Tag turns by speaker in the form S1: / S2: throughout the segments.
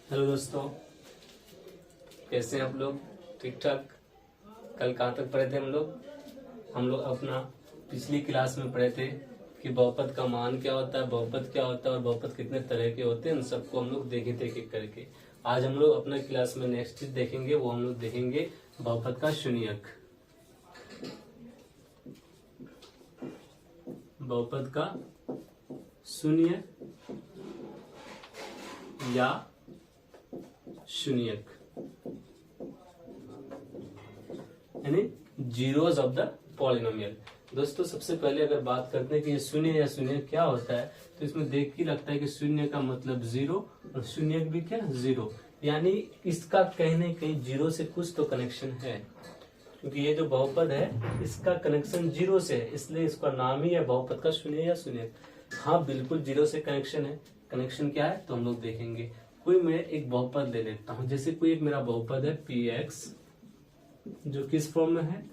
S1: Hello दोस्तों, कैसे हैं आप लोग? ठीक ठाक। कल कहाँ तक पढ़े थे हम लोग अपना पिछली क्लास में पढ़े थे कि बहुपद का मान क्या होता है, बहुपद क्या होता है और बहुपद कितने तरह के होते हैं। उन सबको हम लोग देखे थे एक एक करके। आज हम लोग अपना क्लास में नेक्स्ट चीज देखेंगे, वो हम लोग देखेंगे बहुपद का शून्यक। बहुपद का शून्य या शून्यक यानी जीरोज ऑफ द पॉलिनोमियल। दोस्तों सबसे पहले अगर बात करते हैं कि ये शून्य या शून्यक क्या होता है, तो इसमें देख के लगता है कि शून्य का मतलब जीरो और शून्यक भी क्या जीरो, यानी इसका कहीं न कहीं जीरो से कुछ तो कनेक्शन है, क्योंकि ये जो बहुपद है इसका कनेक्शन जीरो से है, इसलिए इसका नाम ही है बहुपद का शून्य या शून्यक। हाँ बिल्कुल जीरो से कनेक्शन है। कनेक्शन क्या है तो हम लोग देखेंगे। कोई मैं एक बहुपद ले लेता हूं, जैसे कोई एक मेरा बहुपद है px, जो किस फॉर्म में है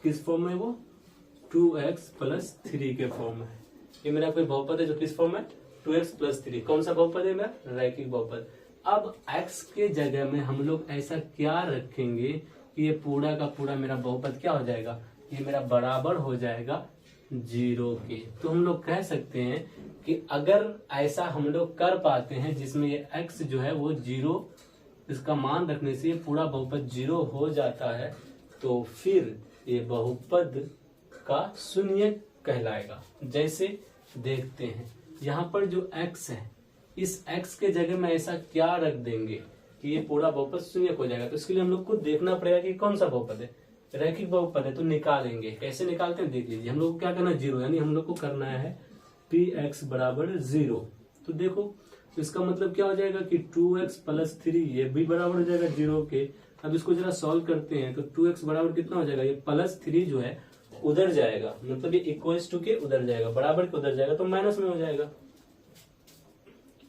S1: किस फॉर्म में वो 2x प्लस 3 के फॉर्म में है। ये मेरा कोई बहुपद है जो किस फॉर्म है 2x प्लस 3। कौन सा बहुपद है मेरा? रैखिक बहुपद। अब x के जगह में हम लोग ऐसा क्या रखेंगे कि ये पूरा का पूरा मेरा बहुपद क्या हो जाएगा, ये मेरा बराबर हो जाएगा जीरो के। तो हम लोग कह सकते हैं कि अगर ऐसा हम लोग कर पाते हैं जिसमें ये x जो है वो जीरो, इसका मान रखने से ये पूरा बहुपद जीरो हो जाता है, तो फिर ये बहुपद का शून्य कहलाएगा। जैसे देखते हैं यहाँ पर जो x है, इस x के जगह में ऐसा क्या रख देंगे कि ये पूरा बहुपद शून्य हो जाएगा। तो इसके लिए हम लोग को देखना पड़ेगा कि कौन सा बहुपद है, रैखिक बहुपद है तो निकालेंगे। कैसे निकालते हैं देख लीजिए। हम लोग को क्या करना है जीरो, यानी हम लोग को करना है px बराबर जीरो। तो देखो तो इसका मतलब क्या हो जाएगा कि 2x प्लस 3 ये भी बराबर हो जाएगा जीरो के। अब इसको जरा सॉल्व करते हैं तो 2x बराबर कितना हो जाएगा, ये प्लस 3 जो है उधर जाएगा, मतलब ये इक्वल्स टू के उधर जाएगा, बराबर के उधर जाएगा तो माइनस में हो जाएगा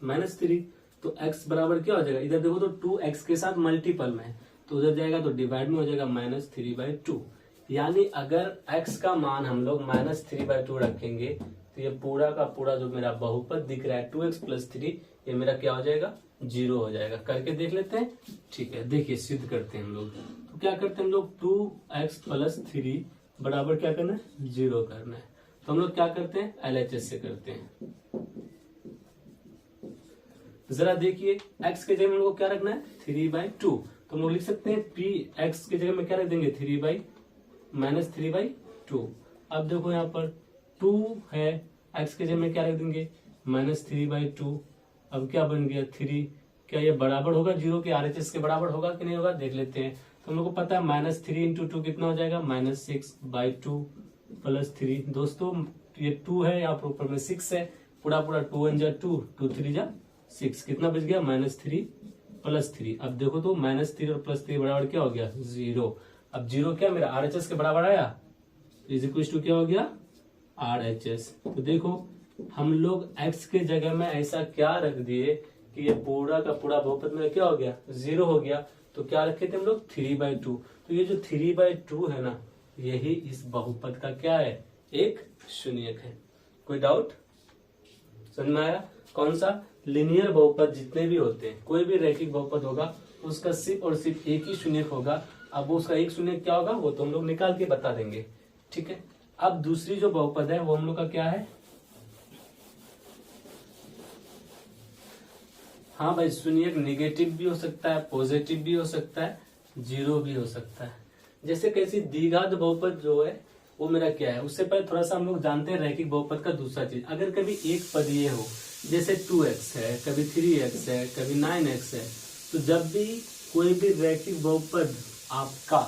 S1: -3। तो x बराबर क्या हो जाएगा, इधर देखो तो 2x के साथ मल्टीपल में है तो उधर जाएगा तो डिवाइड में हो जाएगा -3/2। यानी अगर x का मान हम लोग -3/2 रखेंगे तो ये पूरा का पूरा जो मेरा बहुपद दिख रहा है 2x प्लस 3 ये मेरा क्या हो जाएगा जीरो हो जाएगा। करके देख लेते हैं। ठीक है, देखिए सिद्ध करते हैं हम लोग। तो क्या करते हैं हम लोग 2x प्लस 3 बराबर क्या करना है जीरो करना है। तो हम लोग क्या करते हैं LHS से करते हैं। जरा देखिए x के जगह में हम लोग को क्या रखना है 3/2। तो हम लोग लिख सकते हैं px के जगह में क्या रख देंगे -3/2। अब देखो यहाँ पर 2 है, x के जगह में क्या रख देंगे -3/2। अब क्या बन गया 3। क्या ये बराबर होगा जीरो के, RHS के बराबर होगा कि नहीं होगा देख लेते हैं। तो हम लोग को पता है -3 × 2 कितना हो जाएगा -6/2 प्लस 3। दोस्तों ये 2 है, यहाँ पर ऊपर में 6 है, पूरा पूरा 2 1 जा 2 2 3 जा 6, कितना बच गया -3 प्लस 3। अब देखो तो -3 और +3 बराबर क्या हो गया जीरो। अब जीरो क्या मेरा RHS के बराबर आया, इज इक्वल टू क्या हो गया RHS। तो देखो हम लोग x के जगह में ऐसा क्या रख दिए कि ये पूरा का पूरा बहुपद में क्या हो गया जीरो हो गया। तो क्या रखे थे हम लोग 3/2। तो ये जो 3/2 है ना, यही इस बहुपद का क्या है एक शून्यक है। कोई डाउट? समझ में आया? कौन सा? लिनियर बहुपद जितने भी होते हैं, कोई भी रैखिक बहुपद होगा उसका सिर्फ और सिर्फ एक ही शून्यक होगा। अब उसका एक शून्यक क्या होगा वो तो हम लोग निकाल के बता देंगे। ठीक है, अब दूसरी जो बहुपद है वो हम लोग का क्या है, हाँ भाई शून्यक निगेटिव भी हो सकता है, पॉजिटिव भी हो सकता है, जीरो भी हो सकता है। जैसे कैसी द्विघात बहुपद जो है वो मेरा क्या है, उससे पहले थोड़ा सा हम लोग जानते हैं रैखिक बहुपद का दूसरा चीज। अगर कभी एक पदीय हो, जैसे 2x है, कभी 3x है, कभी 9x है, तो जब भी कोई भी रैखिक बहुपद आपका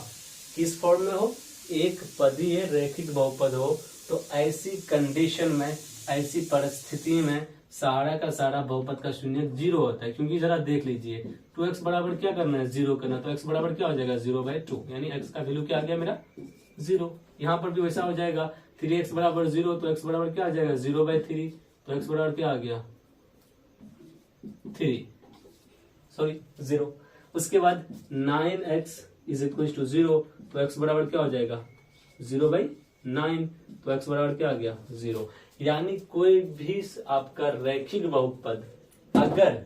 S1: किस फॉर्म में हो, एक पदीय रैखिक बहुपद हो, तो ऐसी कंडीशन में, ऐसी परिस्थिति में सारा का सारा बहुपद का शून्य जीरो होता है। क्योंकि जरा देख लीजिए 2x बराबर क्या करना है जीरो करना, तो x बराबर क्या हो जाएगा 0/2, यानी x का वैल्यू क्या आ गया मेरा जीरो। यहाँ पर भी वैसा हो जाएगा 3x बराबर 0, तो x बराबर क्या आ जाएगा 0/3, तो x बराबर क्या आ गया 0। उसके बाद 9x इज इक्वल टू 0, तो x बराबर क्या हो जाएगा 0/9, तो x बराबर क्या आ गया 0। यानी कोई भी आपका रैखिक बहुपद अगर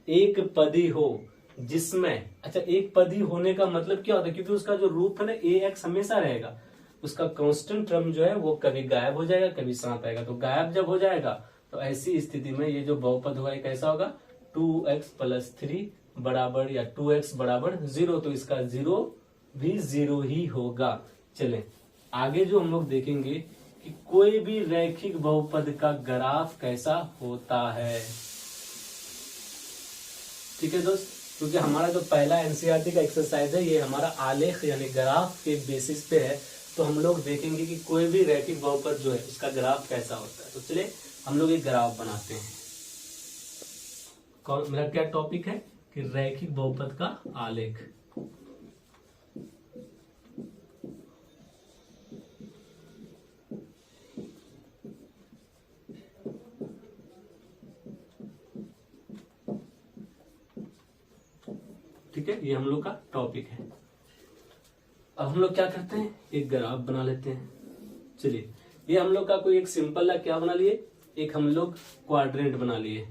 S1: एक पदी हो जिसमें, अच्छा एक पदी होने का मतलब क्या होता है, क्योंकि उसका जो रूप है ना ए एक्स हमेशा रहेगा, उसका कांस्टेंट टर्म जो है वो कभी गायब हो जाएगा कभी साथ आएगा। तो गायब जब हो जाएगा तो ऐसी स्थिति में ये जो बहुपद होगा ये कैसा होगा, 2x+3 बराबर या 2x बराबर 0। तो इसका 0 भी 0 ही होगा। चलें आगे जो हम लोग देखेंगे कि कोई भी रैखिक बहुपद का ग्राफ कैसा होता है। ठीक है दोस्त, क्योंकि हमारा जो पहला एनसीईआरटी का एक्सरसाइज है ये हमारा आलेख यानी ग्राफ के बेसिस पे है। तो हम लोग देखेंगे कि कोई भी रैखिक बहुपद जो है उसका ग्राफ कैसा होता है। तो चलिए हम लोग एक ग्राफ बनाते हैं। कौन, मेरा क्या टॉपिक है कि रैखिक बहुपद का आलेख। ठीक है, ये हम लोग का टॉपिक है। अब हम लोग क्या करते हैं, एक ग्राफ बना लेते हैं। चलिए ये हम लोग का कोई एक सिंपल क्या बना लिए, एक हम लोग क्वाड्रेंट बना लिए।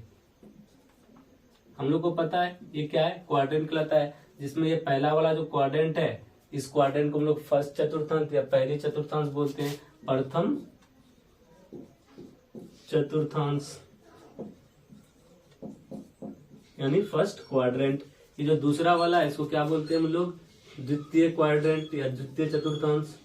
S1: हम लोग को पता है ये क्या है, क्वाड्रेंट कहलाता है, जिसमें ये पहला वाला जो क्वाड्रेंट है इस क्वाड्रेंट को हम लोग फर्स्ट चतुर्थांश या पहली चतुर्थांश बोलते हैं, प्रथम चतुर्थांश यानी फर्स्ट क्वाड्रेंट। ये जो दूसरा वाला है इसको क्या बोलते हैं हम लोग, द्वितीय क्वाड्रेंट या द्वितीय चतुर्थांश।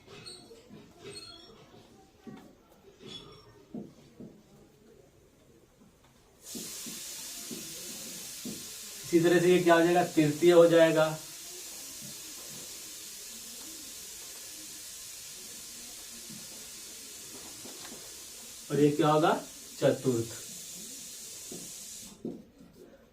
S1: इसी तरह से ये क्या हो जाएगा, तृतीय हो जाएगा। और ये क्या होगा, चतुर्थ।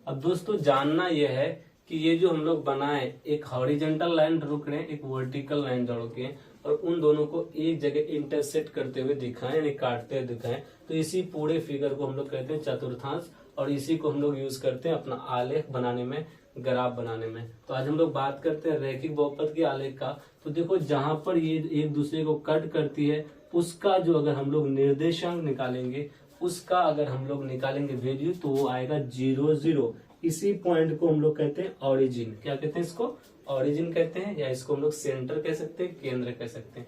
S1: अब दोस्तों जानना यह है कि ये जो हम लोग बनाए, एक हॉरिजॉन्टल लाइन ड्रॉ करें, एक वर्टिकल लाइन ड्रॉ करें और उन दोनों को एक जगह इंटरसेक्ट करते हुए दिखाएं यानी काटते हुए दिखाएं, तो इसी पूरे फिगर को हम लोग कहते हैं चतुर्थांश। और इसी को हम लोग यूज करते हैं अपना आलेख बनाने में, ग्राफ बनाने में। तो आज हम लोग बात करते हैं रैखिक बहुपद के आलेख का। तो देखो जहां पर ये एक दूसरे को कट करती है उसका जो अगर हम लोग निर्देशांक निकालेंगे, उसका अगर हम लोग निकालेंगे वैल्यू, तो वो आएगा 0 0। इसी पॉइंट को हम लोग कहते हैं ऑरिजिन। क्या कहते हैं इसको, ऑरिजिन कहते हैं, या इसको हम लोग सेंटर कह सकते हैं, केंद्र कह सकते हैं।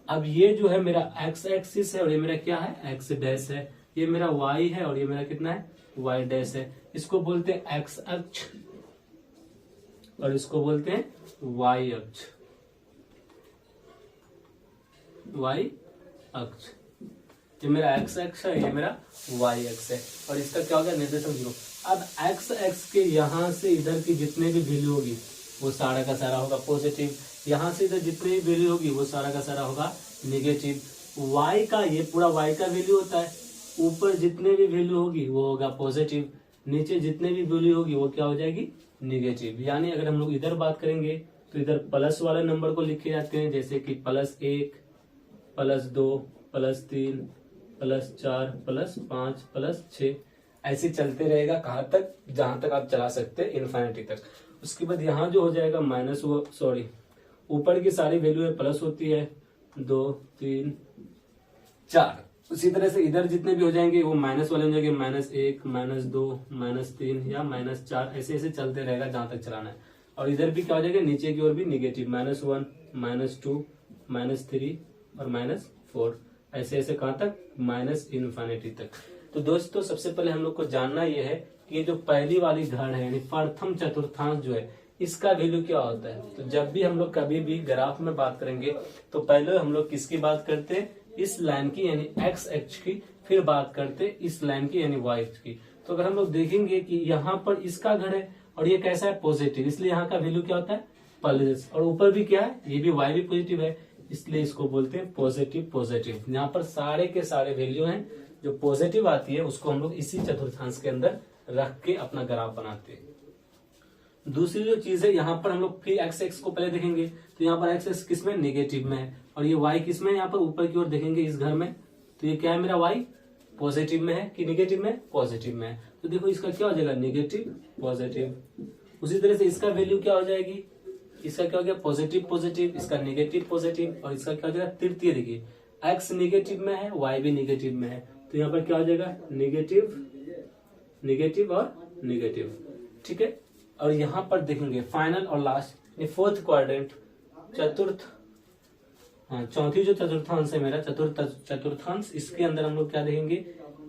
S1: अब ये जो है मेरा एक्स एक्सिस है और ये मेरा क्या है, एक्स डैश है। ये मेरा वाई है और ये मेरा कितना है, वाई डैश है। इसको बोलते हैं एक्स अक्ष और इसको बोलते हैं वाई अक्ष, वाई अक्ष। ये मेरा एक्स अक्ष है, ये मेरा वाई अक्ष है और इसका क्या होगा, निर्देशांक 0। अब एक्स एक्स के यहां से इधर की जितने भी वैल्यू होगी वो सारा का सारा होगा पॉजिटिव, यहां से इधर जितने भी वैल्यू होगी वो सारा का सारा होगा नेगेटिव। वाई का, ये पूरा वाई का वैल्यू होता है, ऊपर जितने भी वैल्यू होगी वो होगा पॉजिटिव, नीचे जितने भी वैल्यू होगी वो क्या हो जाएगी, नेगेटिव। यानी अगर हम लोग इधर बात करेंगे तो इधर प्लस वाले नंबर को लिखे जाते हैं, जैसे कि +1, +2, +3, +4, +5, +6, ऐसे चलते रहेगा। कहां तक, जहां तक आप चला सकते हैं, इन्फिनिटी तक। उसके बाद यहाँ जो हो जाएगा माइनस, वो सॉरी ऊपर की सारी वैल्यू है प्लस होती है, 2, 3, 4। उसी तरह से इधर जितने भी हो जाएंगे वो माइनस वाले हो जाएंगे, -1, -2, -3 या -4, ऐसे ऐसे चलते रहेगा जहां तक चलाना है। और इधर भी क्या हो जाएगा, नीचे की ओर भी निगेटिव, -1, -2, -3 और -4, ऐसे ऐसे कहां तक, इन्फिनिटी तक। तो दोस्तों सबसे पहले हम लोग को जानना यह है कि ये जो पहली वाली घड़ है यानी प्रथम चतुर्थांश जो है, इसका वैल्यू क्या होता है। तो जब भी हम लोग कभी भी ग्राफ में बात करेंगे तो पहले हम लोग किसकी बात करते हैं, इस लाइन की यानी एक्स अक्ष की, फिर बात करते हैं इस लाइन की यानी वाई अक्ष की। तो अगर हम लोग देखेंगे कि यहाँ पर इसका घड़ है और ये कैसा है, पॉजिटिव, इसलिए यहाँ का वैल्यू क्या होता है, प्लस। और ऊपर भी क्या है, ये भी वाई भी पॉजिटिव है, इसलिए इसको बोलते हैं पॉजिटिव पॉजिटिव। यहाँ पर सारे के सारे वैल्यू हैं, जो पॉजिटिव आती है उसको हम लोग इसी चतुर्थांश के अंदर रख के अपना ग्राफ बनाते हैं। दूसरी जो चीज है, यहाँ पर हम लोग फिर एक्स एक्स को पहले देखेंगे, तो यहाँ पर एक्स एक्स किस में, नेगेटिव में है, और ये वाई किस में, यहाँ पर ऊपर की ओर देखेंगे इस घर में, तो ये क्या है मेरा वाई पॉजिटिव में है कि निगेटिव में, पॉजिटिव में है। तो देखो इसका क्या हो जाएगा, नेगेटिव पॉजिटिव। उसी तरह से इसका वैल्यू क्या हो जाएगी, इसका क्या हो गया, पॉजिटिव पॉजिटिव, इसका नेगेटिव पॉजिटिव, और इसका क्या हो जाएगा, तृतीय। देखिए एक्स निगेटिव में है, वाई भी निगेटिव में है, तो यहाँ पर क्या हो जाएगा, नेगेटिव नेगेटिव और नेगेटिव। ठीक है। और यहाँ पर देखेंगे फाइनल और लास्ट फोर्थ क्वाड्रेंट, चतुर्थ, हाँ चौथी जो चतुर्थांश है मेरा चतुर्थांश, इसके अंदर हम लोग क्या देखेंगे,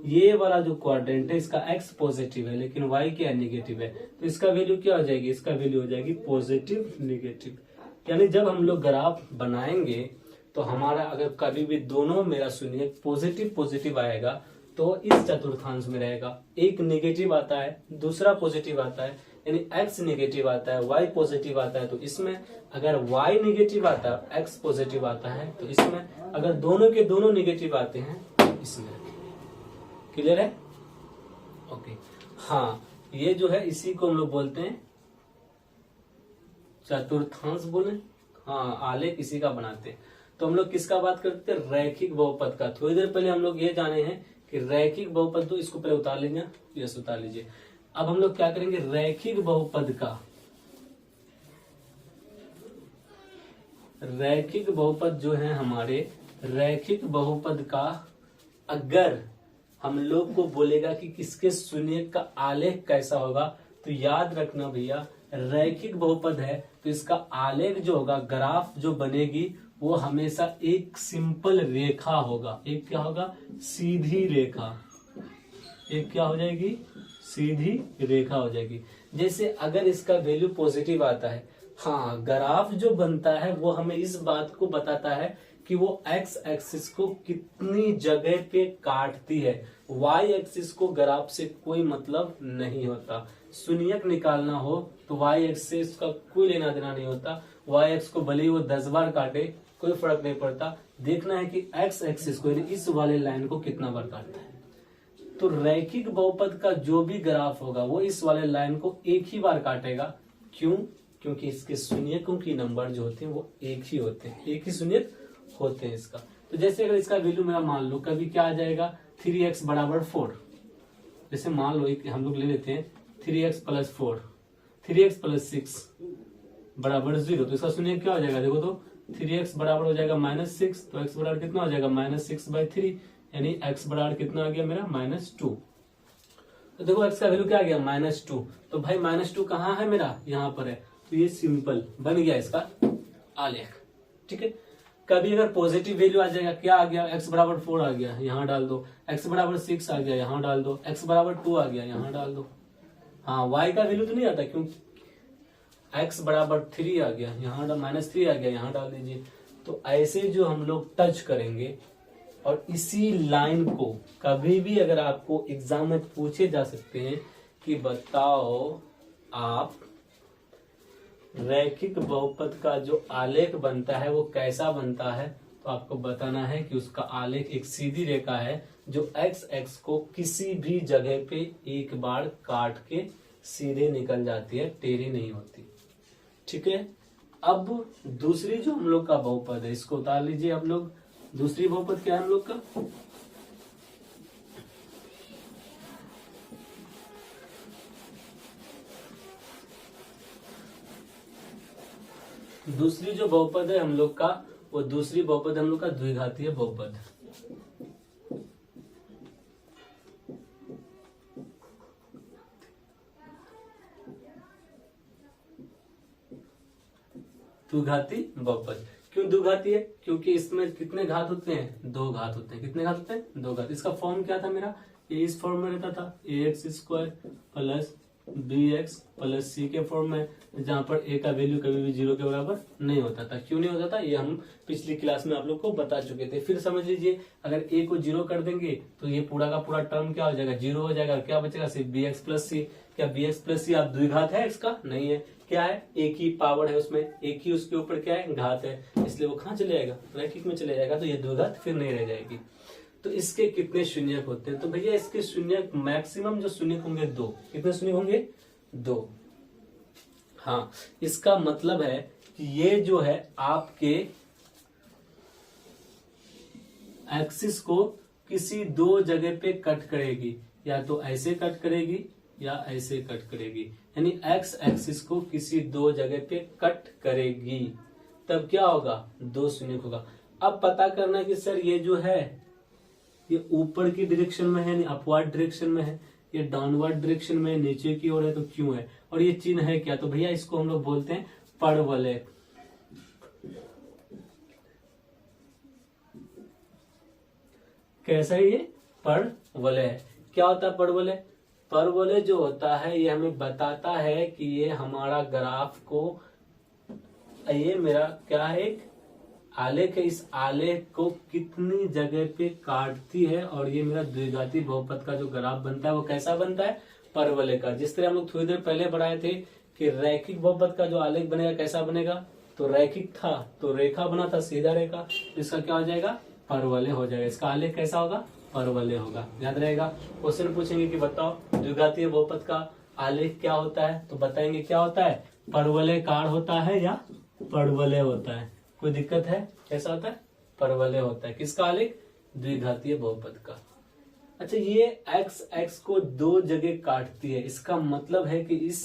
S1: ये वाला जो क्वाड्रेंट है इसका एक्स पॉजिटिव है लेकिन वाई क्या नेगेटिव है, तो इसका वैल्यू क्या हो जाएगी, इसका वैल्यू हो जाएगी पॉजिटिव नेगेटिव। यानी जब हम लोग ग्राफ बनाएंगे तो हमारा अगर कभी भी दोनों मेरा सुनिए पॉजिटिव पॉजिटिव आएगा तो इस चतुर्थांश में रहेगा, एक नेगेटिव आता है दूसरा पॉजिटिव आता है, यानी x नेगेटिव आता है y पॉजिटिव आता है तो इसमें, अगर y नेगेटिव आता है x पॉजिटिव आता है तो इसमें, अगर दोनों के दोनों नेगेटिव आते हैं तो इसमें। क्लियर है? ओके। हाँ, ये जो है इसी को हम लोग बोलते हैं चतुर्थांश बोले, हाँ आलेख इसी का बनाते हैं। तो हम लोग किसका बात करते हैं, रैखिक बहुपद का। थोड़ी देर पहले हम लोग ये जाने हैं कि रैखिक बहुपद, तो इसको पहले उतार लीजिए, यस उतार लीजिए। अब हम लोग क्या करेंगे, रैखिक बहुपद का, रैखिक बहुपद जो है हमारे, रैखिक बहुपद का अगर हम लोग को बोलेगा कि किसके शून्य का आलेख कैसा होगा, तो याद रखना भैया रैखिक बहुपद है तो इसका आलेख जो होगा, ग्राफ जो बनेगी वो हमेशा एक सिंपल रेखा होगा। एक क्या होगा, सीधी रेखा। एक क्या हो जाएगी, सीधी रेखा हो जाएगी। जैसे अगर इसका वैल्यू पॉजिटिव आता है, हाँ ग्राफ जो बनता है वो हमें इस बात को बताता है कि वो एक्स एक्सिस को कितनी जगह पे काटती है, वाई एक्सिस को ग्राफ से कोई मतलब नहीं होता। शून्यक निकालना हो तो वाई एक्सिस का कोई लेना देना नहीं होता, वाई एक्स को भले ही वो 10 बार काटे कोई फर्क नहीं पड़ता, देखना है कि एक्स एक्सिस को यानी इस वाले लाइन को कितना बार काटता है। तो रैखिक बहुपद का जो भी ग्राफ होगा वो इस वाले लाइन को एक ही बार काटेगा। क्यों? क्योंकि इसके शून्यकों की नंबर जो होते हैं वो एक ही होते हैं, एक ही शून्यक होते हैं इसका। तो जैसे अगर इसका वैल्यू मेरा मान लो कभी क्या आ जाएगा, 3x बराबर 4। जैसे मान लो हम लोग ले लेते हैं 3x प्लस 4, 3x प्लस 6 बराबर 0, तो इसका शून्य क्या हो जाएगा, देखो तो 3x बराबर हो जाएगा -6, तो x बराबर कितना हो जाएगा -6/3, यानी x बराबर कितना आ गया मेरा -2। तो देखो x का वैल्यू क्या आ गया -2, तो भाई -2 कहाँ है मेरा, यहाँ पर है, तो ये सिंपल बन गया इसका आलेख। ठीक है। कभी अगर पॉजिटिव वैल्यू आ जाएगा, क्या आ गया, x बराबर 4 आ गया, यहाँ डाल दो, x बराबर 6 आ गया, यहाँ डाल दो, x बराबर 2 आ गया, यहाँ डाल दो। हाँ y का वैल्यू तो नहीं आता क्योंकि x बराबर 3 आ गया, यहाँ -3 आ गया, यहाँ डाल दीजिए। तो ऐसे जो हम लोग टच करेंगे और इसी लाइन को कभी भी अगर आपको एग्जाम में पूछे जा सकते हैं कि बताओ आप रैखिक बहुपद का जो आलेख बनता है वो कैसा बनता है, तो आपको बताना है कि उसका आलेख एक सीधी रेखा है जो एक्स एक्स को किसी भी जगह पे एक बार काट के सीधे निकल जाती है, टेढ़ी नहीं होती। ठीक है। अब दूसरी जो हम लोग का बहुपद है इसको उतार लीजिए आप लोग। दूसरी बहुपद क्या है हम लोग का, दूसरी जो बहुपद है हम लोग का, वो दूसरी बहुपद हम लोग का द्विघातीय बहुपद। द्विघाती बहुपद क्यों द्विघाती है, क्योंकि इसमें कितने घात होते हैं, 2 घात होते हैं। कितने घात होते हैं, 2 घात। इसका फॉर्म क्या था मेरा, ये इस फॉर्म में रहता था ax² plus bx plus c के फॉर्म में, जहां पर a का वैल्यू कभी भी 0 के बराबर नहीं होता था। क्यों नहीं होता था, ये हम पिछली क्लास में आप लोग को बता चुके थे। फिर समझ लीजिए अगर a को 0 कर देंगे तो ये पूरा का पूरा टर्म क्या हो जाएगा, 0 हो जाएगा। क्या बचेगा, सिर्फ bx प्लस c। क्या bx प्लस c आप द्विघात है इसका, नहीं है। क्या है, एक ही पावर है उसमें, एक ही उसके ऊपर क्या है, घात है, इसलिए वो कहाँ चले जाएगा, रैखिक में चले जाएगा, तो ये द्विघात फिर नहीं रह जाएगी। तो इसके कितने शून्यक होते हैं, तो भैया इसके शून्यक मैक्सिमम जो शून्यक होंगे 2। कितने शून्यक होंगे, 2। हाँ, इसका मतलब है कि ये जो है आपके एक्सिस को किसी 2 जगह पे कट करेगी, या तो ऐसे कट करेगी या ऐसे कट करेगी, यानी एक्स एक्सिस को किसी 2 जगह पे कट करेगी, तब क्या होगा, 2 शून्यक होगा। अब पता करना कि सर ये जो है ये ऊपर की डायरेक्शन में है, अपवर्ड डायरेक्शन में है, ये डाउनवर्ड डायरेक्शन में नीचे की ओर है तो क्यों है, और ये चिन्ह है क्या, तो भैया इसको हम लोग बोलते हैं परवलय। कैसा है ये, परवलय है। क्या होता है परवलय, परवलय जो होता है ये हमें बताता है कि ये हमारा ग्राफ को, ये मेरा क्या है, एक आलेख है, इस आलेख को कितनी जगह पे काटती है, और ये मेरा द्विघाती बहुपद का जो ग्राफ बनता है वो कैसा बनता है, परवलय का। जिस तरह हम लोग थोड़ी देर पहले पढ़ाए थे कि रैखिक बहुपद का जो आलेख बनेगा कैसा बनेगा, तो रैखिक था तो रेखा बना था, सीधा रेखा, इसका क्या हो जाएगा, परवलय हो जाएगा। इसका आलेख कैसा होगा, परवलय होगा, याद रहेगा। क्वेश्चन पूछेंगे कि बताओ द्विघातीय बहुपद का आलेख क्या होता है, तो बताएंगे क्या होता है, परवलयकार होता है या परवलय होता है। कोई दिक्कत है, कैसा होता है, परवलय होता है। किसका आलेख, द्विघातीय बहुपद का। अच्छा, ये एक्स एक्स को दो जगह काटती है, इसका मतलब है कि इस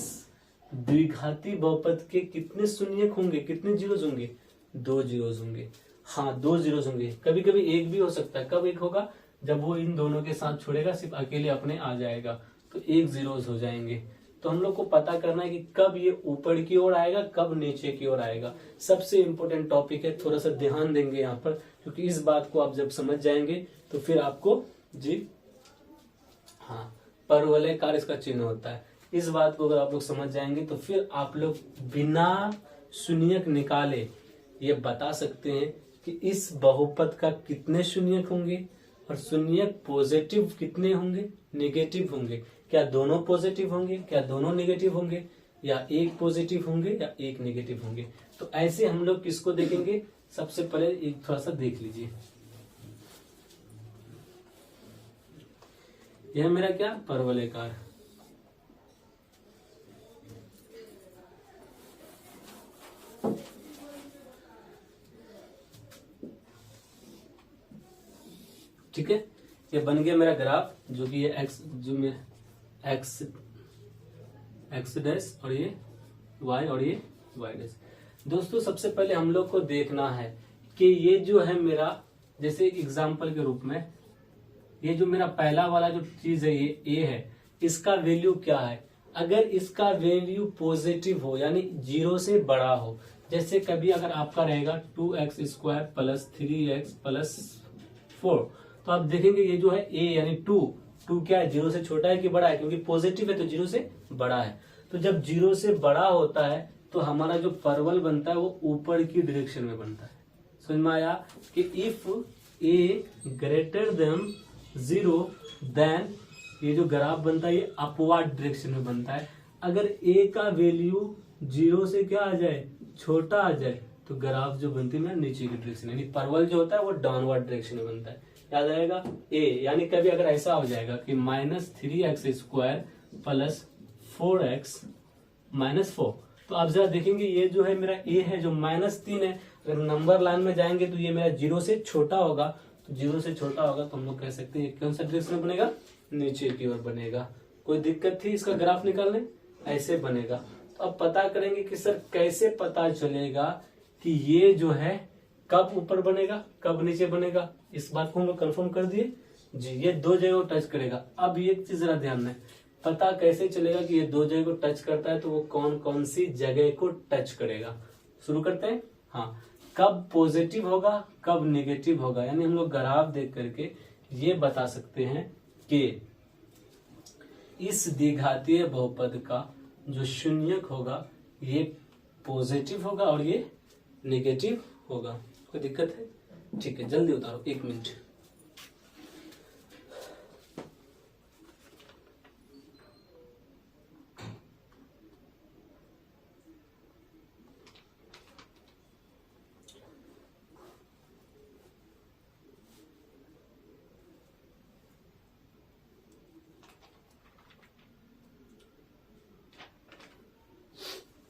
S1: द्विघाती बहुपद के कितने शून्यक होंगे, कितने जीरोस होंगे, 2 जीरोस होंगे। हाँ 2 जीरोस होंगे, कभी कभी एक भी हो सकता है। कब एक होगा, जब वो इन दोनों के साथ छोड़ेगा, सिर्फ अकेले अपने आ जाएगा तो 1 जीरोस हो जाएंगे। तो हम लोग को पता करना है कि कब ये ऊपर की ओर आएगा, कब नीचे की ओर आएगा। सबसे इंपॉर्टेंट टॉपिक है, थोड़ा सा ध्यान देंगे यहाँ पर, क्योंकि इस बात को आप जब समझ जाएंगे तो फिर आपको जी हाँ परवलयकार इसका चिन्ह होता है। इस बात को अगर आप लोग समझ जाएंगे तो फिर आप लोग बिना शून्यक निकाले ये बता सकते हैं कि इस बहुपद का कितने शून्यक होंगे, और शून्यक पॉजिटिव कितने होंगे, नेगेटिव होंगे। क्या दोनों पॉजिटिव होंगे, क्या दोनों नेगेटिव होंगे, या एक पॉजिटिव होंगे या एक नेगेटिव होंगे। तो ऐसे हम लोग किसको देखेंगे, सबसे पहले एक थोड़ा सा देख लीजिए। यह मेरा क्या, परवलयकार। ठीक है, ये बन गया मेरा ग्राफ, जो कि ये एक्स, जो मेरा एक्स डैश और ये वाई और ये वाई डैश। दोस्तों सबसे पहले हम लोग को देखना है कि ये जो है मेरा, जैसे एग्जाम्पल के रूप में, ये जो मेरा पहला वाला जो चीज है ये ए है, इसका वैल्यू क्या है। अगर इसका वैल्यू पॉजिटिव हो, यानी 0 से बड़ा हो, जैसे कभी अगर आपका रहेगा 2x² + 3x + 4, तो आप देखेंगे ये जो है ए यानी 2 क्या है, 0 से छोटा है कि बड़ा है, क्योंकि पॉजिटिव है तो 0 से बड़ा है। तो जब 0 से बड़ा होता है तो हमारा जो परवल बनता है वो ऊपर की डायरेक्शन में बनता है। समझ में आया कि if A greater than 0 then ये जो ग्राफ बनता है ये अपवर्ड डायरेक्शन में बनता है। अगर ए का वैल्यू 0 से क्या आ जाए, छोटा आ जाए, तो ग्राफ जो बनती है ना नीचे की डायरेक्शन, यानी परवल जो होता है वो डाउनवर्ड डायरेक्शन में बनता है। याद आएगा ए, यानी कभी अगर ऐसा हो जाएगा कि -3x² + 4x - 4, तो आप जरा देखेंगे ये जो है मेरा ए है जो -3 है, अगर नंबर लाइन में जाएंगे तो ये मेरा 0 से छोटा होगा, तो 0 से छोटा होगा तो हम लोग कह सकते हैं कौन सा डायरेक्शन में बनेगा, नीचे की ओर बनेगा। कोई दिक्कत थी इसका ग्राफ निकालने, ऐसे बनेगा। तो अब पता करेंगे कि सर कैसे पता चलेगा कि ये जो है कब ऊपर बनेगा, कब नीचे बनेगा। इस बात को हम लोग कंफर्म कर दिए जी, ये 2 जगह को टच करेगा। अब ये चीज जरा ध्यान में, पता कैसे चलेगा कि ये 2 जगह को टच करता है, तो वो कौन कौन सी जगह को टच करेगा। शुरू करते हैं। हाँ, कब पॉजिटिव होगा, कब नेगेटिव होगा, यानी हम लोग ग्राफ देख करके ये बता सकते हैं कि इस द्विघातीय बहुपद का जो शून्यक होगा ये पॉजिटिव होगा और ये नेगेटिव होगा। कोई दिक्कत है? ठीक है, जल्दी उतारो, 1 मिनट।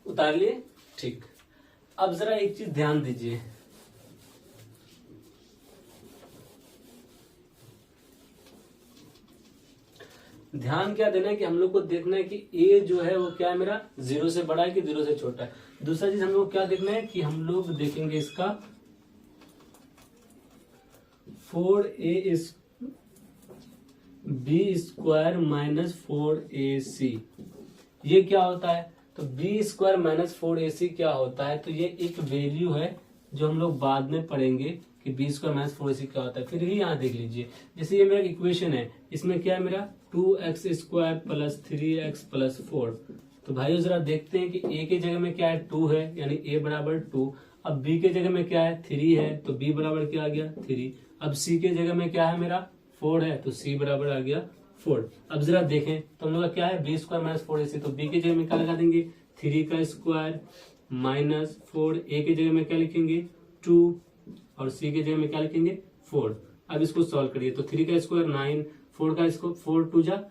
S1: उतार लिए? ठीक। अब जरा एक चीज ध्यान दीजिए, ध्यान क्या देना है कि हम लोग को देखना है कि ए जो है वो क्या है मेरा 0 से बड़ा है कि 0 से छोटा है। दूसरा चीज हम लोग क्या देखना है कि हम लोग देखेंगे इसका 4a b² माइनस 4ac, ये क्या होता है? तो b² माइनस 4ac क्या होता है? तो ये एक वैल्यू है जो हम लोग बाद में पढ़ेंगे कि b² माइनस 4ac क्या होता है। फिर भी यहाँ देख लीजिए, जैसे ये मेरा इक्वेशन है, इसमें क्या है मेरा 2x² प्लस 3x प्लस 4। तो भाइयों जरा देखते हैं कि a की जगह में क्या है 2 है, यानी a बराबर 2। अब b के जगह में क्या है 3 है, तो b बराबर क्या आ गया 3। अब c के जगह में क्या है मेरा 4 है, तो c बराबर आ गया 4। अब जरा देखें तो हम लोग का क्या है b² माइनस 4ac, तो b की जगह में क्या लगा देंगे 3 का स्क्वायर माइनस 4, a की जगह में क्या लिखेंगे 2 और c की जगह में क्या लिखेंगे 4। अब इसको सॉल्व करिए, तो 3 का स्क्वायर 9, 4 का स्क्वायर 4 2 जा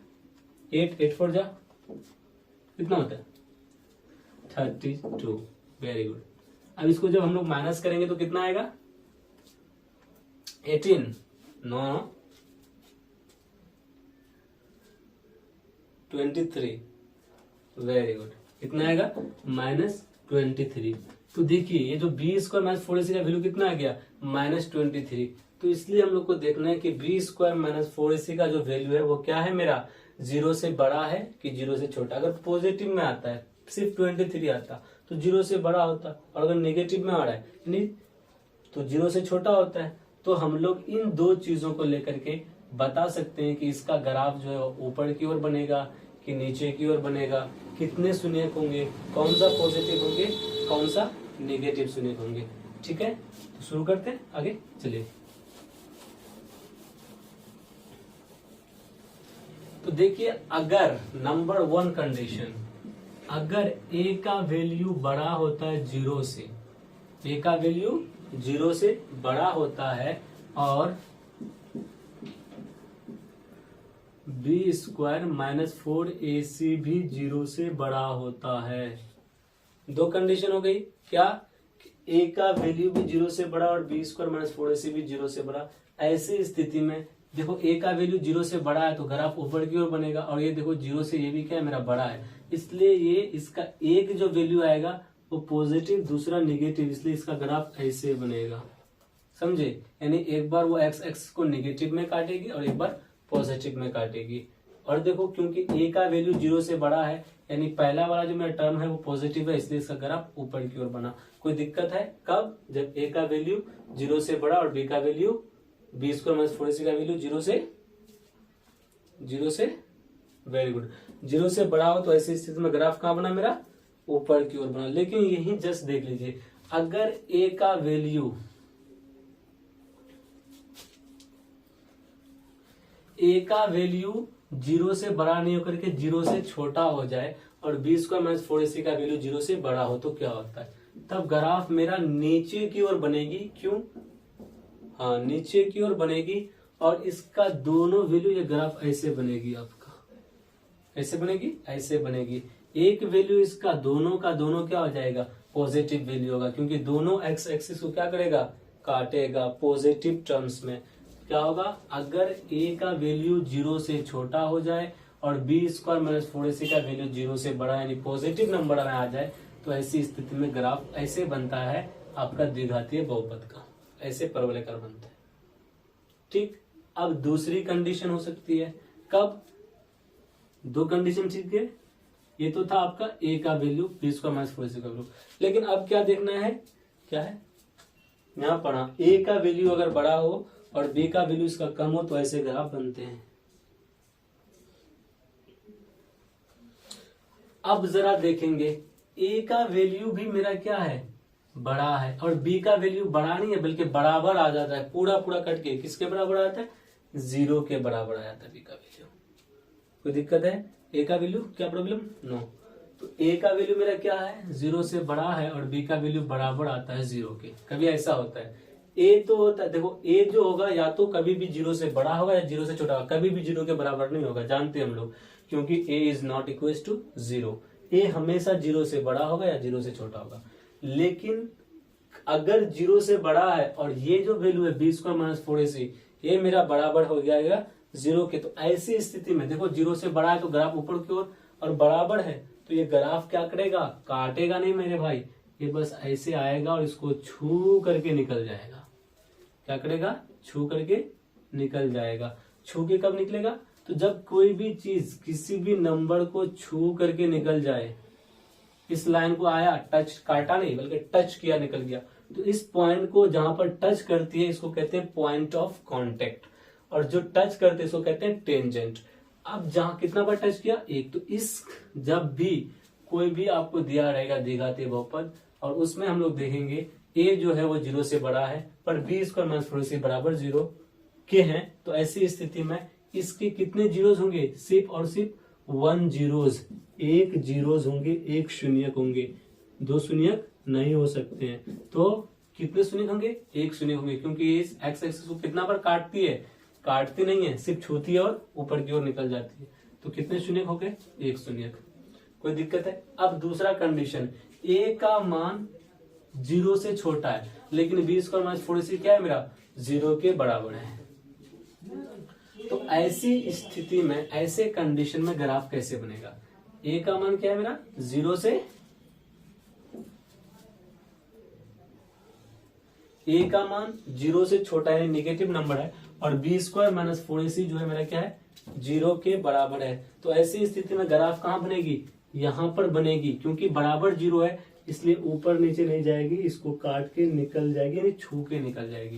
S1: 8, 8 4 जा, कितना होता है 32। Very good. अब इसको जब हम लोग माइनस करेंगे तो कितना आएगा 18, 9 23। वेरी गुड, कितना आएगा -23। तो देखिए ये जो b² माइनस 4ac का वैल्यू कितना आ गया -23। तो इसलिए हम लोग को देखना है कि b² माइनस 4ac का जो वैल्यू है वो क्या है मेरा 0 से बड़ा है कि 0 से छोटा। अगर पॉजिटिव में आता है सिर्फ 23 आता तो 0 से बड़ा होता, और अगर नेगेटिव में आ रहा है यानी तो 0 से छोटा होता है। तो हम लोग इन दो चीजों को लेकर के बता सकते हैं कि इसका ग्राफ जो है ऊपर की ओर बनेगा कि नीचे की ओर बनेगा, कितने शून्य होंगे, कौन सा पॉजिटिव होंगे, कौन सा नेगेटिव शून्य होंगे। ठीक है, तो शुरू करते हैं, आगे चलिए। तो देखिए अगर नंबर 1 कंडीशन, अगर a का वैल्यू बड़ा होता है 0 से, a का वैल्यू 0 से बड़ा होता है और b² माइनस 4ac भी 0 से बड़ा होता है। दो कंडीशन हो गई, क्या a का वैल्यू भी 0 से बड़ा और b² माइनस 4ac भी 0 से बड़ा। ऐसी स्थिति में देखो a का वैल्यू 0 से बड़ा है तो ग्राफ ऊपर की ओर बनेगा, और ये देखो 0 से ये भी क्या है मेरा बड़ा है, इसलिए ये इसका एक जो वैल्यू आएगा वो पॉजिटिव, दूसरा नेगेटिव, इसलिए इसका ग्राफ ऐसे बनेगा। समझे? यानी एक बार वो एक्स एक्स को नेगेटिव में काटेगी और एक बार पॉजिटिव में काटेगी। और देखो क्योंकि a का वैल्यू 0 से बड़ा है यानी पहला वाला जो मेरा टर्म है वो पॉजिटिव है, इसलिए इसका ग्राफ ऊपर की ओर बना। कोई दिक्कत है? कब? जब a का वैल्यू 0 से बड़ा और b का वैल्यू b² माइनस 4ac का वैल्यू 0 से वेरी गुड 0 से बड़ा हो, तो ऐसी स्थिति में ग्राफ कहां बना मेरा ऊपर की ओर बना। लेकिन यही जस्ट देख लीजिए, अगर a का वैल्यू 0 से बड़ा नहीं होकर के 0 से छोटा हो जाए और b² माइनस 4ac का वैल्यू 0 से बड़ा हो तो क्या होता है? तब ग्राफ मेरा नीचे की ओर बनेगी। क्यों? हाँ, नीचे की ओर बनेगी और इसका दोनों वैल्यू, ये ग्राफ ऐसे बनेगी, आपका ऐसे बनेगी, ऐसे बनेगी। एक वैल्यू इसका दोनों का दोनों क्या हो जाएगा पॉजिटिव वैल्यू होगा, क्योंकि दोनों एक्स एक्सिस को क्या करेगा काटेगा पॉजिटिव टर्म्स में। क्या होगा? अगर a का वैल्यू 0 से छोटा हो जाए और b² माइनस 4ac का वैल्यू 0 से बड़ा यानी पॉजिटिव नंबर में आ जाए तो ऐसी स्थिति में ग्राफ ऐसे बनता है आपका द्विघातीय बहुपद का, ऐसे परवलयकार बनता है। ठीक, अब दूसरी कंडीशन हो सकती है, कब? दो कंडीशन ठीक है, ये तो था आपका a का वैल्यू b² माइनस 4ac का वैल्यू। लेकिन अब क्या देखना है, क्या है यहां पढ़ा, a का वैल्यू अगर बड़ा हो और b का वैल्यू इसका कम हो तो ऐसे ग्राफ बनते हैं। अब जरा देखेंगे a का वैल्यू भी मेरा क्या है बड़ा है और b का वैल्यू बड़ा नहीं है बल्कि बराबर आ जाता है, पूरा पूरा कट के किसके बराबर आता है 0 के बराबर आ जाता है b का वैल्यू। कोई दिक्कत है? a का वैल्यू क्या प्रॉब्लम? नो। तो a का वैल्यू मेरा क्या है 0 से बड़ा है और b का वैल्यू बराबर आता है 0 के। कभी ऐसा होता है a तो होता है, देखो a जो होगा या तो कभी भी 0 से बड़ा होगा या 0 से छोटा होगा, कभी भी 0 के बराबर नहीं होगा, जानते हैं हम लोग, क्योंकि a is not equal to 0। a हमेशा 0 से बड़ा होगा या 0 से छोटा होगा। लेकिन अगर 0 से बड़ा है और ये जो वैल्यू है b² माइनस 4ac ये मेरा बराबर हो जाएगा 0 के, तो ऐसी स्थिति में देखो 0 से बड़ा है तो ग्राफ ऊपर की ओर और बराबर है तो ये ग्राफ क्या करेगा काटेगा नहीं मेरे भाई, ये बस ऐसे आएगा और इसको छू करके निकल जाएगा। क्या करेगा? छू करके निकल जाएगा। छू के कब निकलेगा? तो जब कोई भी चीज किसी भी नंबर को छू करके निकल जाए, इस लाइन को आया, टच, काटा नहीं बल्कि टच किया, निकल गया, तो इस पॉइंट को जहां पर टच करती है इसको कहते हैं पॉइंट ऑफ कांटेक्ट, और जो टच करते हैं इसको कहते हैं टेंजेंट। अब जहां कितना बार टच किया, एक, तो इस जब भी कोई भी आपको दिया रहेगा द्विघातीय बहुपद और उसमें हम लोग देखेंगे a जो है वो 0 से बड़ा है पर b स्क्वायर माइनस 4ac बराबर 0 के हैं, तो ऐसी स्थिति में इसके कितने जीरोज होंगे, सिर्फ और सिर्फ 1 जीरोज, 1 जीरोज होंगे, 1 शून्यक होंगे, 2 शून्यक नहीं हो सकते हैं। तो कितने शून्यक होंगे, 1 शून्यक होंगे, क्योंकि इस एक्स एक्सिस को कितना बार काटती है, काटती नहीं है, सिर्फ छूती है और ऊपर की ओर निकल जाती है। तो कितने शून्यक हो गए, 1 शून्यक। कोई दिक्कत है? अब दूसरा कंडीशन, a का मान 0 से छोटा है लेकिन b स्क्वायर माइनस 4ac क्या है मेरा, 0 के बराबर है। तो ऐसी स्थिति में, ऐसे कंडीशन में ग्राफ कैसे बनेगा, a का मान क्या है मेरा, 0 से, a का मान 0 से छोटा है, नेगेटिव नंबर है, और b स्क्वायर माइनस 4ac जो है मेरा क्या है, 0 के बराबर है। तो ऐसी स्थिति में ग्राफ कहां बनेगी, यहां पर बनेगी, क्योंकि बराबर 0 है इसलिए ऊपर नीचे नहीं जाएगी, इसको काट के निकल जाएगी, यानी छू के निकल जाएगी।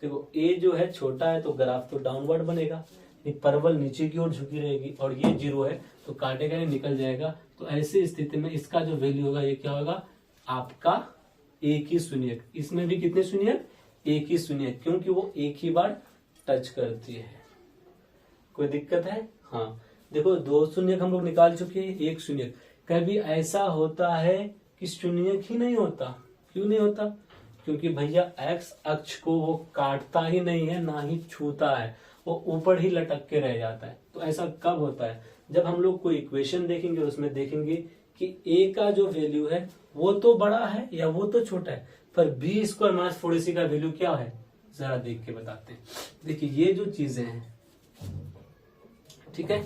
S1: देखो a जो है छोटा है तो ग्राफ तो डाउनवर्ड बनेगा, ये परवल नीचे की ओर झुकी रहेगी, और ये 0 है तो काटेगा नहीं, निकल जाएगा। तो ऐसी स्थिति में इसका जो वैल्यू होगा ये क्या होगा, आपका एक ही शून्यक। इसमें भी कितने शून्यक, एक ही शून्यक, क्योंकि वो एक ही बार टच करती है। कोई दिक्कत है? हाँ, देखो 2 शून्यक हम लोग निकाल चुके हैं, 1 शून्यक। कभी ऐसा होता है कि शून्यक ही नहीं होता, क्यों नहीं होता, क्योंकि भैया एक्स अक्ष को वो काटता ही नहीं है, ना ही छूता है, वो ऊपर ही लटक के रह जाता है। तो ऐसा कब होता है, जब हम लोग कोई इक्वेशन देखेंगे उसमें देखेंगे कि a का जो वैल्यू है वो तो बड़ा है या वो तो छोटा है, पर b स्क्वायर माइनस 4ac का वैल्यू क्या है, जरा देख के बताते हैं। देखिए ये जो चीजें हैं, ठीक है,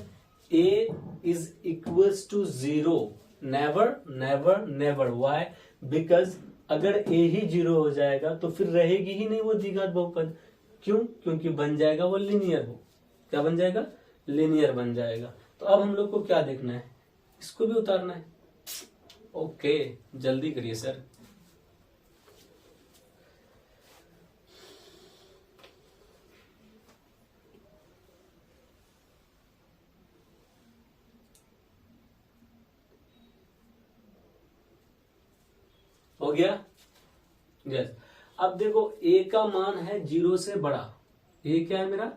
S1: a is equals to 0, never never never. Why? Because अगर a ही 0 हो जाएगा तो फिर रहेगी ही नहीं वो द्विघात बहुपद। क्यों? क्योंकि बन जाएगा वो लीनियर। हो क्या बन जाएगा, लीनियर बन जाएगा। तो अब हम लोग को क्या देखना है, इसको भी उतारना है। ओके, जल्दी करिए सर। हो गया? यस। अब देखो a का मान है 0 से बड़ा, a क्या है मेरा,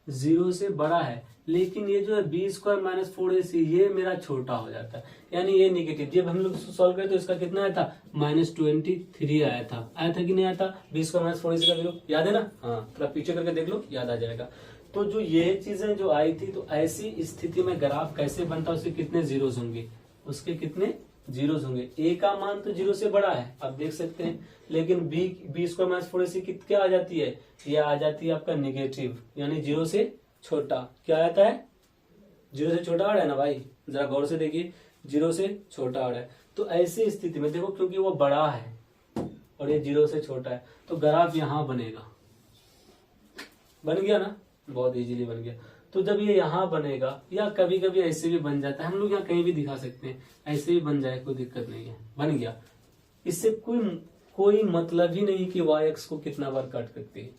S1: 0 से बड़ा है, लेकिन ये जो है b स्क्वायर माइनस 4ac ये मेरा छोटा हो जाता है, यानी ये निगेटिव। जब हम लोग सॉल्व करें तो इसका कितना आया था, -23 आया था कि नहीं आया था, b स्क्वायर माइनस 4ac का वैल्यू याद है ना? हाँ, थोड़ा पीछे करके देख लो, याद आ जाएगा। तो जो ये चीजें जो आई थी, तो ऐसी स्थिति में ग्राफ कैसे बनता है, उसके कितने जीरोस होंगे, उसके कितने जीरोस होंगे। a का मान तो 0 से बड़ा है, आप देख सकते हैं, लेकिन b स्क्वायर माइनस 4ac क्या आ जाती है, ये आ जाती है आपका निगेटिव, यानी 0 से छोटा। क्या आता है, 0 से छोटा आ रहा है ना भाई, जरा गौर से देखिए, 0 से छोटा आ रहा है। तो ऐसी स्थिति में देखो, क्योंकि वो बड़ा है और ये 0 से छोटा है, तो ग्राफ यहां बनेगा। बन गया ना, बहुत इजीली बन गया। तो जब ये यहाँ बनेगा, या कभी कभी ऐसे भी बन जाता है, हम लोग यहाँ कहीं भी दिखा सकते हैं, ऐसे भी बन जाए, कोई दिक्कत नहीं है, बन गया। इससे कोई मतलब ही नहीं कि y x को कितना बार काट सकती है,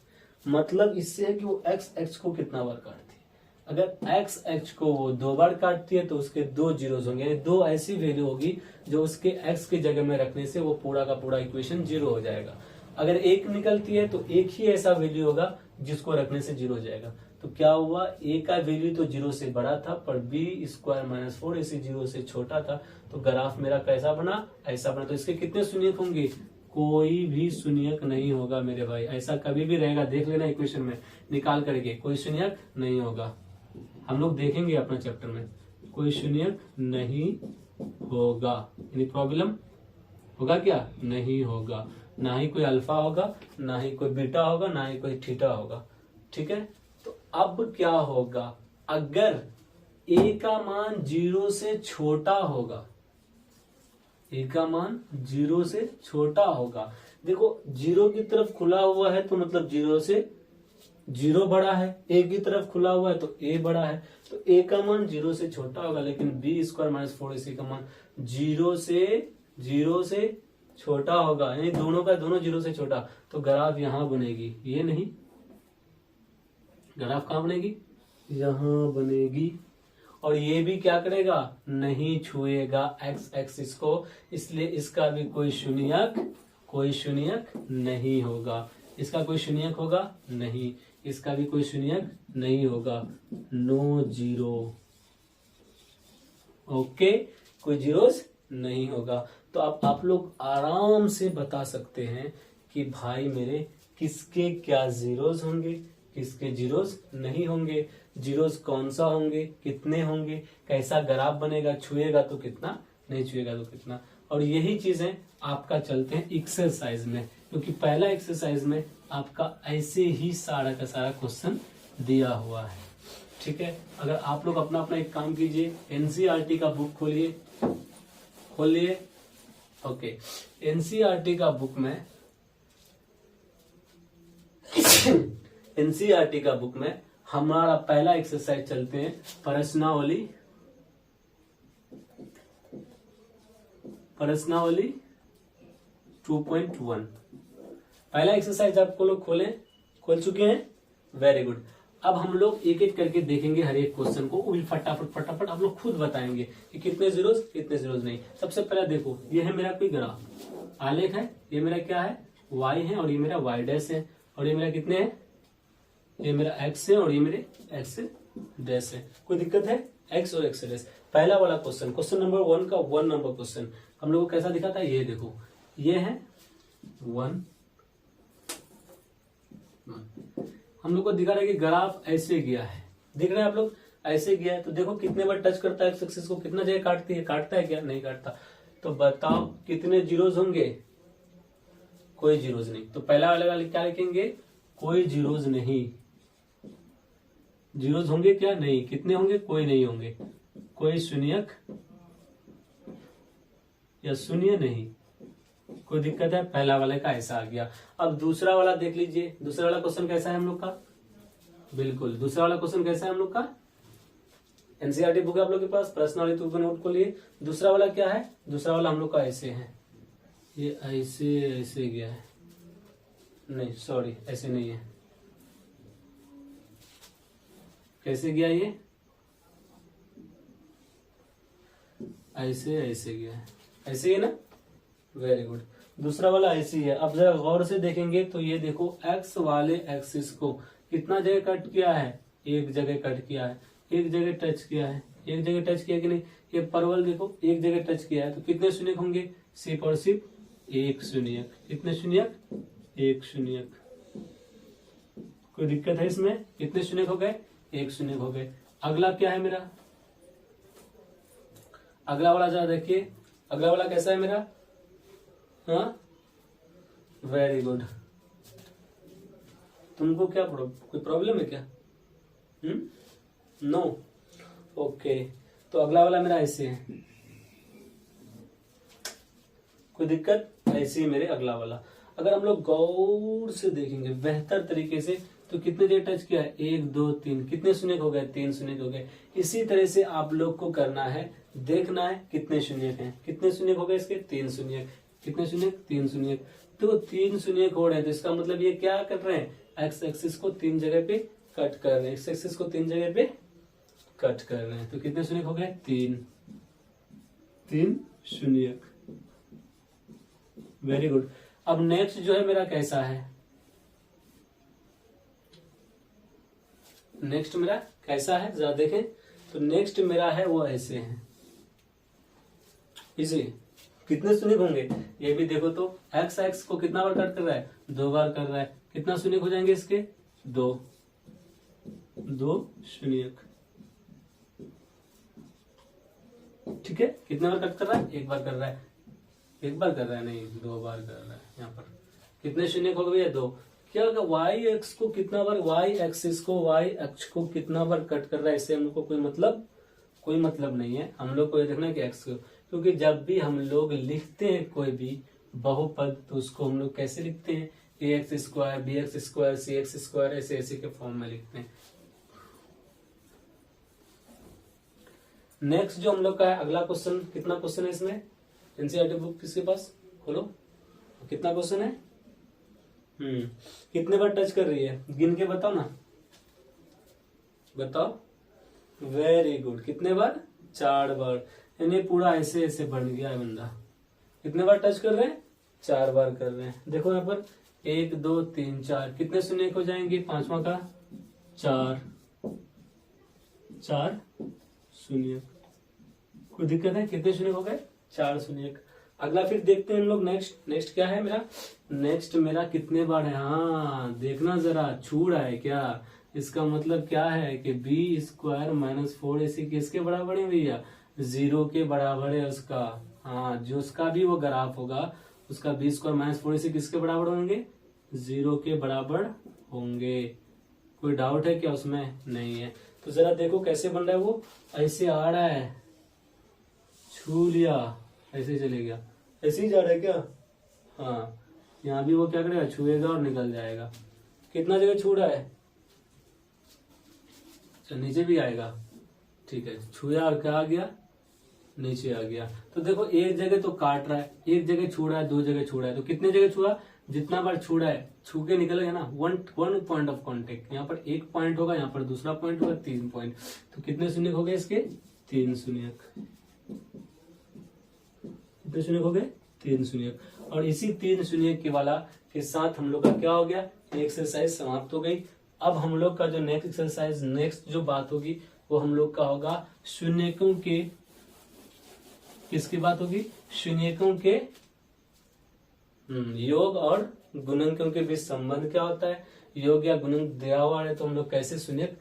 S1: मतलब इससे है कि वो x x को कितना बार काटती है। अगर x x को वो 2 बार काटती है तो उसके 2 जीरोस होंगे, यानी 2 ऐसी वैल्यू होगी जो उसके x की जगह में रखने से वो पूरा का पूरा इक्वेशन 0 हो जाएगा। अगर 1 निकलती है तो एक ही ऐसा वैल्यू होगा जिसको रखने से 0 हो जाएगा। तो क्या हुआ, a का वैल्यू तो 0 से बड़ा था पर b स्क्वायर माइनस 4ac 0 से छोटा था, तो ग्राफ मेरा कैसा बना, ऐसा बना। तो इसके कितने शून्यक होंगे, कोई भी शून्यक नहीं होगा मेरे भाई, ऐसा कभी भी रहेगा, देख लेना इक्वेशन में निकाल करके, कोई शून्यक नहीं होगा। हम लोग देखेंगे अपना चैप्टर में, कोई शून्यक नहीं होगा, यानी प्रॉब्लम होगा क्या, नहीं होगा, ना ही कोई अल्फा होगा, ना ही कोई बीटा होगा, ना ही कोई थीटा होगा। ठीक है, तो अब क्या होगा, अगर a का मान 0 से छोटा होगा, a का मान 0 से छोटा होगा, देखो 0 की तरफ खुला हुआ है तो मतलब 0 से जीरो बड़ा है, ए की तरफ खुला हुआ है तो ए बड़ा है, तो ए का मान जीरो से छोटा होगा, लेकिन बी स्क्वायर माइनस 4ac का मान जीरो से छोटा होगा, यानी दोनों का दोनों जीरो से छोटा, तो ग्राफ यहां बनेगी, ये नहीं, ग्राफ कहां बनेगी, यहां बनेगी। और ये भी क्या करेगा, नहीं छुएगा एक्स एक्सिस को, इसलिए इसका भी कोई शून्यक नहीं होगा, इसका कोई शून्यक होगा नहीं, इसका भी कोई शून्यक नहीं होगा, नो जीरो। ओके, कोई जीरोस नहीं होगा। तो अब आप लोग आराम से बता सकते हैं कि भाई मेरे किसके क्या जीरोस होंगे, किसके जीरोस नहीं होंगे, जीरोस कौन सा होंगे, कितने होंगे, कैसा ग्राफ बनेगा, छुएगा तो कितना, नहीं छुएगा तो कितना। और यही चीजें आपका चलते हैं एक्सरसाइज में, क्योंकि पहला एक्सरसाइज में आपका ऐसे ही सारा का सारा क्वेश्चन दिया हुआ है। ठीक है, अगर आप लोग अपना अपना एक काम कीजिए, एनसीईआरटी का बुक खोलिए। ओके, एनसीईआरटी का बुक में हमारा पहला एक्सरसाइज चलते हैं प्रश्नावली 2.1। पहला एक्सरसाइज आपको लोग खोल चुके हैं, वेरी गुड। अब हम लोग एक एक करके देखेंगे हर एक क्वेश्चन को, वो भी फटाफट आप लोग खुद बताएंगे कि कितने जीरोस नहीं। सबसे पहले देखो, ये है मेरा कोई ग्राफ, आलेख है, ये मेरा क्या है, y है, और ये मेरा y डैश है, और ये मेरा कितने है, ये मेरा x है, और ये मेरे x डैश है। कोई दिक्कत है, x और x डैश। पहला वाला क्वेश्चन नंबर 1 का 1 नंबर क्वेश्चन हम लोग को कैसा दिखा था, ये देखो, ये है 1, हम लोग को दिखा रहा है कि ग्राफ ऐसे गया है, दिख रहा है आप लोग, ऐसे गया है। तो देखो कितने बार टच करता है एक्स एक्सिस को, कितना जगह काटता है क्या, नहीं काटता। तो बताओ कितने जीरोज होंगे, कोई जीरोज नहीं। तो पहला वाला क्या लिखेंगे, कोई जीरोज नहीं, जीरोज होंगे क्या, नहीं। कितने होंगे, कोई नहीं होंगे, कोई शून्यक या शून्य नहीं, कोई दिक्कत है। पहला वाले का ऐसा आ गया। अब दूसरा वाला देख लीजिए, दूसरा वाला क्वेश्चन कैसा है हम लोग का, बिल्कुल दूसरा वाला क्वेश्चन कैसा है हम लोग का, एनसीईआरटी बुक है आप लोग के पास, प्रश्नावली तो नोट को लिए। दूसरा वाला क्या है, दूसरा वाला हम लोग का ऐसे है, ये ऐसे गया है, नहीं सॉरी ऐसे नहीं है, कैसे गया ये, ऐसे गया है, ऐसे ही ना, वेरी गुड। दूसरा वाला ऐसे ही है। अब जरा गौर से देखेंगे तो ये देखो, एक्स वाले एक्सिस को कितना जगह कट किया है, एक जगह कट किया है, एक जगह टच किया है, एक जगह टच किया कि नहीं। ये परवल देखो एक जगह टच किया है, तो कितने शून्यक होंगे, सिर्फ और सिर्फ एक शून्यक। कितने शून्यक, एक शून्यक। कोई दिक्कत है इसमें, कितने शून्यक हो गए, एक शून्यक हो गए। अगला क्या है मेरा, अगला वाला जरा देखिए, अगला वाला कैसा है मेरा, हाँ वेरी गुड। तुमको क्या कोई प्रॉब्लम है क्या, नो, ओके। तो अगला वाला मेरा ऐसे है, कोई दिक्कत, ऐसे ही मेरे अगला वाला। अगर हम लोग गौर से देखेंगे बेहतर तरीके से, तो कितने जगह टच किया है, 1 2 3, कितने शून्यक हो गए, 3 शून्यक हो गए। इसी तरह से आप लोग को करना है, देखना है कितने शून्यक हैं, कितने शून्यक हो गए इसके, 3 शून्यक। कितने शून्यक, 3 शून्यक। तो 3 शून्यक हो रहे हैं, तो इसका मतलब ये क्या कर रहे हैं, एक्स एक्सिस को 3 जगह पे कट कर रहे हैं, एक्स एक्सिस को 3 जगह पे कट कर रहे हैं। तो कितने शून्यक हो गए, 3 शून्यक, वेरी गुड। अब नेक्स्ट जो है मेरा कैसा है, नेक्स्ट मेरा कैसा है जरा देखें। तो नेक्स्ट मेरा है वो ऐसे है, इसे कितने शून्यक होंगे, ये भी देखो तो एक्स एक्स को कितना बार कट कर रहा है, 2 बार कर रहा है। कितना शून्यक हो जाएंगे इसके, 2 शून्यक। ठीक है, कितने बार कट कर रहा है, 1 बार कर रहा है, 1 बार कर रहा है नहीं, 2 बार कर रहा है। यहाँ पर कितने शून्यक हो गए, 2। क्या होगा, वाई एक्स को कितना बार, वाई एक्सिस को, वाई अक्ष को कितना बार कट कर रहा है, इससे हम लोग को कोई मतलब नहीं है। हम लोग को ये देखना है कि एक्स को, क्योंकि जब भी हम लोग लिखते हैं कोई भी बहुपद, तो उसको हम लोग कैसे लिखते हैं, A x square, B x square, C x square, ऐसे ऐसे के फॉर्म में लिखते हैं। नेक्स्ट जो हम लोग का है अगला क्वेश्चन, कितना क्वेश्चन है इसमें, एनसीईआरटी बुक किसके पास, खोलो, कितना क्वेश्चन है, कितने बार टच कर रही है, गिन के बताओ ना, बताओ, वेरी गुड, कितने बार, 4 बार, यानी पूरा ऐसे ऐसे बन गया है बंदा। कितने बार टच कर रहे हैं, 4 बार कर रहे हैं। देखो यहाँ पर 1 2 3 4, कितने शून्य हो जाएंगे, पांचवा का 4 शून्य, कोई दिक्कत है, कितने शून्य हो गए, 4 शून्य। अगला फिर देखते हैं हम लोग, नेक्स्ट क्या है मेरा, नेक्स्ट मेरा कितने बार है, हाँ देखना जरा, छू रहा है क्या, इसका मतलब क्या है कि बी स्क्वायर माइनस 4ac किसके बराबर है भैया, 0 के बराबर है उसका। हाँ, जो उसका भी वो ग्राफ होगा उसका बी स्क्वायर माइनस 4ac किसके बराबर होंगे, 0 के बराबर होंगे। कोई डाउट है क्या उसमें, नहीं है। तो जरा देखो कैसे बन रहा है, वो ऐसे आ रहा है, छू लिया, ऐसे चले गया, ऐसे ही जा रहा है क्या, हाँ यहाँ भी वो क्या करेगा, छुएगा और निकल जाएगा। कितना जगह छू रहा है, अच्छा नीचे भी आएगा, ठीक है, छुया और क्या आ गया, नीचे आ गया। तो देखो एक जगह तो काट रहा है, एक जगह छू रहा है, 2 जगह छू रहा है, तो कितने जगह छुआ, जितना बार छू रहा है छू के निकल गया ना, वन पॉइंट ऑफ कांटेक्ट, यहाँ पर 1 पॉइंट होगा, यहाँ पर दूसरा पॉइंट होगा, 3 पॉइंट, तो कितने शून्य हो गए इसके, 3 शून्य, कितने शून्य हो गए, 3 शून्य। और इसी 3 शून्य के वाला के साथ हम लोग का क्या हो गया, एक्सरसाइज समाप्त हो गई। अब हम लोग का जो नेक्स्ट एक्सरसाइज, नेक्स्ट जो बात होगी वो हम लोग का होगा शून्यकों के, किसकी बात होगी, शून्यकों के योग और गुणनकों के बीच संबंध क्या होता है, योग या गुणन दिया हुआ है तो हम लोग कैसे शून्यक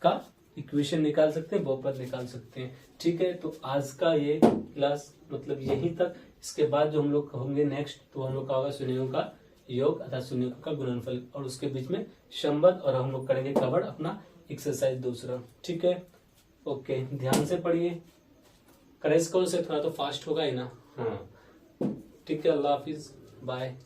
S1: का इक्वेशन निकाल सकते हैं, बहुपद निकाल सकते हैं। ठीक है, तो आज का ये क्लास मतलब यहीं तक। इसके बाद जो हम लोग होंगे नेक्स्ट, तो हम लोग का होगा शून्यों का योग अर्थात शून्यों का गुणनफल और उसके बीच में संबंध, और हम लोग करेंगे कवर अपना एक्सरसाइज दूसरा। ठीक है, ओके, ध्यान से पढ़िए, करेज कॉल से थोड़ा तो फास्ट होगा ही ना, हाँ ठीक है, अल्लाह हाफिज, बाय।